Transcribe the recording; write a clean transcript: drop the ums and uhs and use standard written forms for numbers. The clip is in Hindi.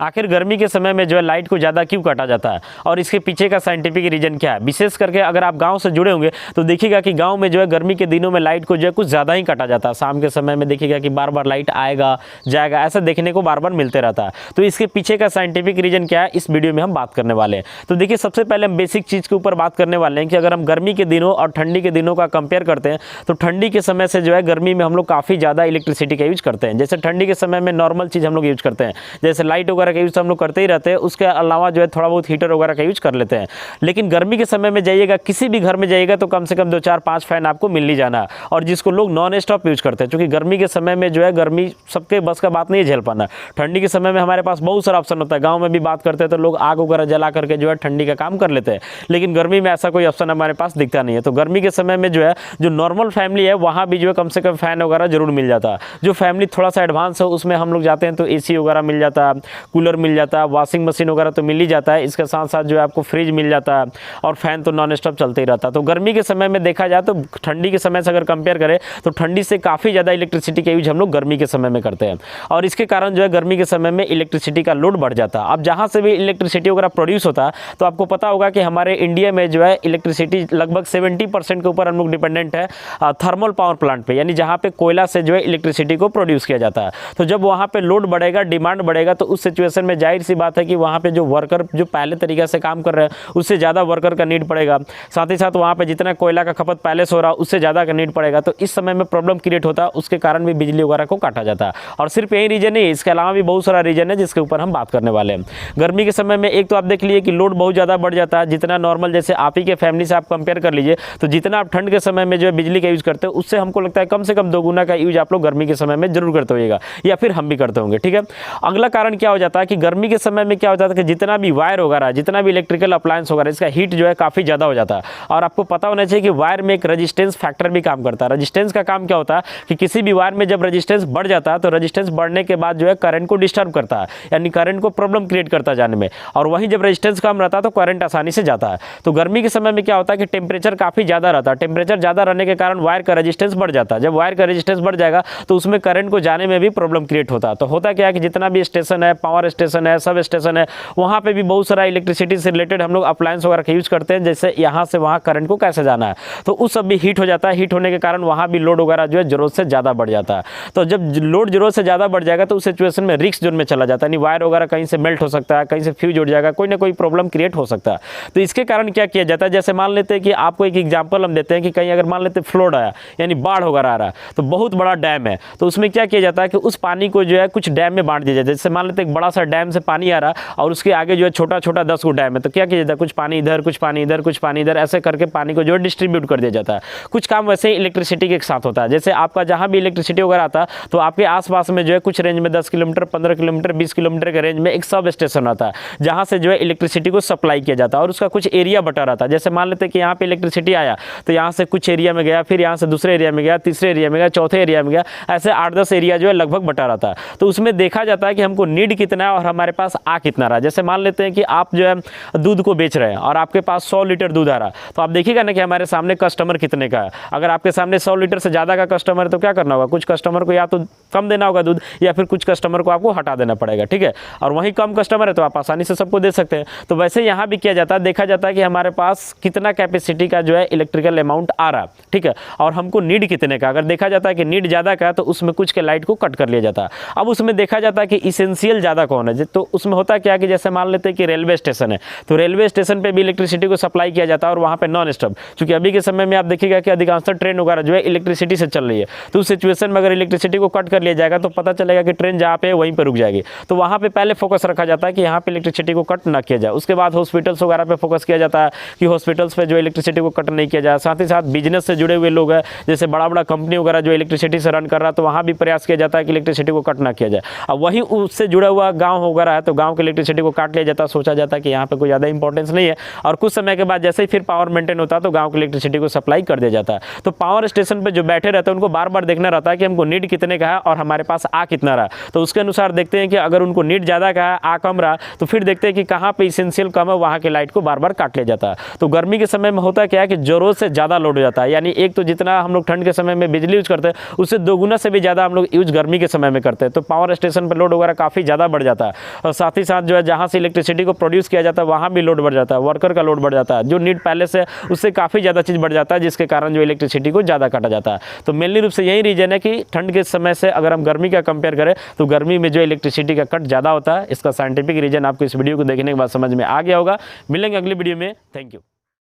आखिर गर्मी के समय में जो है लाइट को ज़्यादा क्यों काटा जाता है और इसके पीछे का साइंटिफिक रीजन क्या है। विशेष करके अगर आप गांव से जुड़े होंगे तो देखिएगा कि गांव में जो है गर्मी के दिनों में लाइट को जो है कुछ ज़्यादा ही काटा जाता है। शाम के समय में देखिएगा कि बार बार लाइट आएगा जाएगा, ऐसा देखने को बार बार मिलते रहता है। तो इसके पीछे का साइंटिफिक रीजन क्या है, इस वीडियो में हम बात करने वाले हैं। तो देखिए, सबसे पहले हम बेसिक चीज़ के ऊपर बात करने वाले हैं कि अगर हम गर्मी के दिनों और ठंडी के दिनों का कंपेयर करते हैं तो ठंडी के समय से जो है गर्मी में हम लोग काफ़ी ज़्यादा इलेक्ट्रिसिटी का यूज करते हैं। जैसे ठंडी के समय में नॉर्मल चीज़ हम लोग यूज करते हैं, जैसे लाइट वगैरह का यूज हम लोग करते ही रहते हैं, उसके अलावा जो है थोड़ा बहुत हीटर वगैरह का यूज कर लेते हैं। लेकिन गर्मी के समय में जाइएगा, किसी भी घर में जाइएगा तो कम से कम 2 4 5 फैन आपको मिल ही जाना, और जिसको लोग नॉन स्टॉप यूज करते हैं। क्योंकि गर्मी के समय में जो है गर्मी सबके बस का बात नहीं है झेल पाना। ठंडी के समय में हमारे पास बहुत सारा ऑप्शन होता है। गाँव में भी बात करते हैं तो लोग आग वगैरह जला करके जो है ठंडी का काम कर लेते हैं, लेकिन गर्मी में ऐसा कोई ऑप्शन हमारे पास दिखता नहीं है। तो गर्मी के समय में जो है जो नॉर्मल फैमिली है वहाँ भी जो है कम से कम फैन वगैरह जरूर मिल जाता है। जो फैमिली थोड़ा सा एडवांस है उसमें हम लोग जाते हैं तो एसी वगैरह मिल जाता है, कूलर मिल जाता है, वॉशिंग मशीन वगैरह तो मिल ही जाता है। इसके साथ साथ जो है आपको फ्रिज मिल जाता है और फैन तो नॉन स्टॉप चलते ही रहता है। तो गर्मी के समय में देखा जाए तो ठंडी के समय से अगर कंपेयर करें तो ठंडी से काफ़ी ज़्यादा इलेक्ट्रिसिटी का यूज हम लोग गर्मी के समय में करते हैं, और इसके कारण जो है गर्मी के समय में इलेक्ट्रिसिटी का लोड बढ़ जाता है। अब जहाँ से भी इलेक्ट्रिसिटी वगैरह प्रोड्यूस होता है तो आपको पता होगा कि हमारे इंडिया में जो है इलेक्ट्रिसिटी लगभग 70% के ऊपर हम लोग डिपेंडेंट है थर्मल पावर प्लांट पे, यानी जहाँ पे कोयला से जो है इलेक्ट्रिसिटी को प्रोड्यूस किया जाता है। तो जब वहाँ पे लोड बढ़ेगा, डिमांड बढ़ेगा, तो उस सिचुएशन में जाहिर सी बात है कि वहाँ पे जो वर्कर जो पहले तरीके से काम कर रहे हैं उससे ज़्यादा वर्कर का नीड पड़ेगा। साथ ही साथ वहाँ पे जितना कोयला का खपत पहले से हो रहा है उससे ज़्यादा का नीड पड़ेगा। तो इस समय में प्रॉब्लम क्रिएट होता है, उसके कारण भी बिजली वगैरह को काटा जाता है। और सिर्फ यही रीजन नहीं, इसके अलावा भी बहुत सारा रीजन है जिसके ऊपर हम बात करने वाले हैं। गर्मी के समय में एक तो आप देख लीजिए कि लोड बहुत ज़्यादा बढ़ जाता है। जितना नॉर्मल जैसे आप ही के फैमिली से आप कंपेयर कर लीजिए तो जितना आप ठंड के समय में जो है बिजली का यूज़ करते हो उससे हमको लगता है कम से कम 2 गुना का यूज आप लोग गर्मी के समय में जरूर करते होइएगा, या फिर हम भी करते होंगे। ठीक है, अगला कारण क्या हो जाता है कि गर्मी के समय में क्या हो जाता है कि जितना भी वायर वगैरह, जितना भी इलेक्ट्रिकल अप्लायंस वगैरह, इसका हीट जो है काफ़ी ज़्यादा हो जाता है। और आपको पता होना चाहिए कि वायर में एक रेजिस्टेंस फैक्टर भी काम करता है। रेजिस्टेंस का काम क्या होता है कि किसी भी वायर में जब रेजिस्टेंस बढ़ जाता है तो रेजिस्टेंस बढ़ने के बाद जो है करंट को डिस्टर्ब करता है, यानी करंट को प्रॉब्लम क्रिएट करता है जाने में। और वहीं जब रेजिस्टेंस कम रहता है तो करंट आसानी से जाता है। तो गर्मी के समय में क्या होता है कि टेम्परेचर काफ़ी ज़्यादा रहता है। टेम्परेचर ज़्यादा रहने के कारण वायर का रेजिस्टेंस बढ़ जाता है। जब वायर का रेजिस्टेंस बढ़ जाएगा तो उसमें करंट को जाने में भी प्रॉब्लम क्रिएट होता है। तो होता क्या है कि जितना भी स्टेशन है, पावर स्टेशन है, सब स्टेशन है, वहाँ पे भी बहुत सारा इलेक्ट्रिसिटी से रिलेटेड हम लोग अप्लायंस वगैरह का यूज़ करते हैं, जैसे यहाँ से वहाँ करंट को कैसे जाना है। तो उस सब भी हीट हो जाता है। हीट होने के कारण वहाँ भी लोड वगैरह जो है जरूरत से ज़्यादा बढ़ जाता है। तो जब लोड जरूरत से ज़्यादा बढ़ जाएगा तो उस सिचुएशन में रिस्क जोन में चला जाता है, यानी वायर वगैरह कहीं से मेल्ट हो सकता है, कहीं से फ्यूज उड़ जाएगा, कोई ना कोई प्रॉब्लम क्रिएट हो सकता है। तो इसके कारण क्या किया जाता है, जैसे मान लेते हैं कि आपको एक एग्जाम्पल हम देते हैं कि कहीं अगर मान लेते हैं फ्लड आया, यानी बाढ़ वगैरह आ रहा है, तो बहुत बड़ा डैम है, तो उसमें क्या किया जाता है कि उस पानी को जो है कुछ डैम में बांट दिया जाता है। जैसे मान लेते हैं एक बड़ा सा डैम से पानी आ रहा है और उसके आगे जो है छोटा छोटा 10 गो डैम है, तो क्या किया जाता है कुछ पानी इधर, कुछ पानी इधर, कुछ पानी इधर, ऐसे करके पानी को जो है डिस्ट्रीब्यूट कर दिया जाता है। कुछ काम वैसे ही इलेक्ट्रिसिटी के साथ होता है। जैसे आपका जहाँ भी इलेक्ट्रिसिटी वगैरह आता है तो आपके आसपास में जो है कुछ रेंज में 10 किलोमीटर, 15 किलोमीटर, 20 किलोमीटर के रेंज में एक सब स्टेशन आता है जहाँ से जो है इलेक्ट्रिसिटी को सप्लाई किया जाता है, और उसका कुछ एरिया बटा रहता है। जैसे मान लेते हैं कि यहाँ पे इलेक्ट्रिसिटी आया तो यहाँ से कुछ एरिया में गया, फिर यहाँ से दूसरे एरिया में गया, तीसरे एरिया में गया, चौथे एरिया में गया, ऐसे 8-10 एरिया जो है लगभग बटा रहता है। तो उसमें देखा जाता है कि हमको नीड कितना है और हमारे पास आ कितना रहा। जैसे मान लेते हैं कि आप जो है दूध को बेच रहे हैं और आपके पास 100 लीटर दूध आ रहा, तो आप देखिएगा ना कि हमारे सामने कस्टमर कितने का है। अगर आपके सामने 100 लीटर से ज़्यादा का कस्टमर है तो क्या करना होगा, कुछ कस्टमर को या तो कम देना होगा दूध, या फिर कुछ कस्टमर को आपको हटा देना पड़ेगा। ठीक है, और वहीं कम कस्टमर है तो आप आसानी से सबको दे सकते हैं। तो वैसे यहाँ भी किया जाता है, देखा जाता है कि हमारे पास कितना कैपेसिटी का जो है इलेक्ट्रिकल अमाउंट आ रहा है। ठीक है, और हमको नीड कितने का, अगर देखा जाता है कि नीड ज़्यादा का है तो उसमें कुछ के लाइट को कट कर लिया जाता है। अब उसमें देखा जाता है कि इसेंशियल ज़्यादा कौन है, तो उसमें होता क्या कि जैसे मान लेते हैं कि रेलवे स्टेशन है, तो रेलवे स्टेशन पे भी इलेक्ट्रिसिटी को सप्लाई किया जाता है और वहाँ पे नॉन स्टॉप, क्योंकि अभी के समय में आप देखिएगा कि अधिकांशतः ट्रेन वगैरह जो है इलेक्ट्रिसिटी से चल रही है। तो उस सिचुएशन में अगर इलेक्ट्रिसिटी को कट कर लिया जाएगा तो पता चलेगा कि ट्रेन जहाँ पे है वहीं पर रुक जाएगी। तो वहाँ पे पहले फोकस रखा जाता है कि यहाँ पे इलेक्ट्रिसिटी को कट ना किया जाए। उसके बाद हॉस्पिटल्स वगैरह पे फोकस किया जाता है कि हॉस्पिटल्स पे जो इलेक्ट्रिसिटी को कट नहीं किया जाए। साथ ही साथ बिजनेस से जुड़े हुए लोग हैं, जैसे बड़ा बड़ा कंपनी वगैरह जो इलेक्ट्रिसिटी से रन कर रहा है, तो वहाँ भी प्रयास किया जाता है कि इलेक्ट्रिसिटी को कट ना किया जाए। अब वहीं उससे जुड़ा हुआ गाँव वगैरह है तो गाँव की इलेक्ट्रिसिटी को काट लिया जाता है, सोचा जाता है कि यहाँ पे कोई ज़्यादा इंपॉर्टेंस नहीं है, और कुछ समय के बाद जैसे ही फिर पावर मेंटेन होता है तो गाँव की इलेक्ट्रिसिटी को सप्लाई कर दिया जाता है। तो पावर स्टेशन पर जो बैठे रहते हैं उनको बार बार देखना रहता है कि हमको नीड कितने का है और हमारे पास आ कितना रहा। तो उसके अनुसार देखते हैं कि अगर उनको नीड ज़्यादा का है, आ कम रहा, तो फिर देखते हैं कि कहाँ पे इसेंशियल कम है, वहाँ की लाइट को बार बार काट लिया जाता है। तो गर्मी के समय में होता क्या है कि ज़रूरत से ज़्यादा लोड हो जाता है, यानी एक तो जितना हम लोग ठंड के समय में बिजली यूज़ करते हैं उससे 2 गुना से भी ज़्यादा हम लोग यूज़ गर्मी के समय में करते हैं। तो पावर स्टेशन पर लोड वगैरह काफ़ी ज़्यादा बढ़ जाता है। और साथ ही साथ जो है जहाँ से इलेक्ट्रिसिटी को प्रोड्यूस किया जाता है वहाँ भी लोड बढ़ जाता है, वर्कर का लोड बढ़ जाता है, जो नीड पहले से उससे काफ़ी ज़्यादा चीज़ बढ़ जाता है, जिसके कारण जो इलेक्ट्रिसिटी को ज़्यादा काटा जाता है। तो मेनली रूप से यही रीज़न है कि ठंड के समय से अगर हम गर्मी का कंपेयर करें तो गर्मी में जो इलेक्ट्रिसिटी का कट ज़्यादा होता है। इसका साइंटिफिक रीज़न आपको इस वीडियो को देखने के बाद समझ में आ गया होगा। मिलेंगे अगली वीडियो में। Thank you.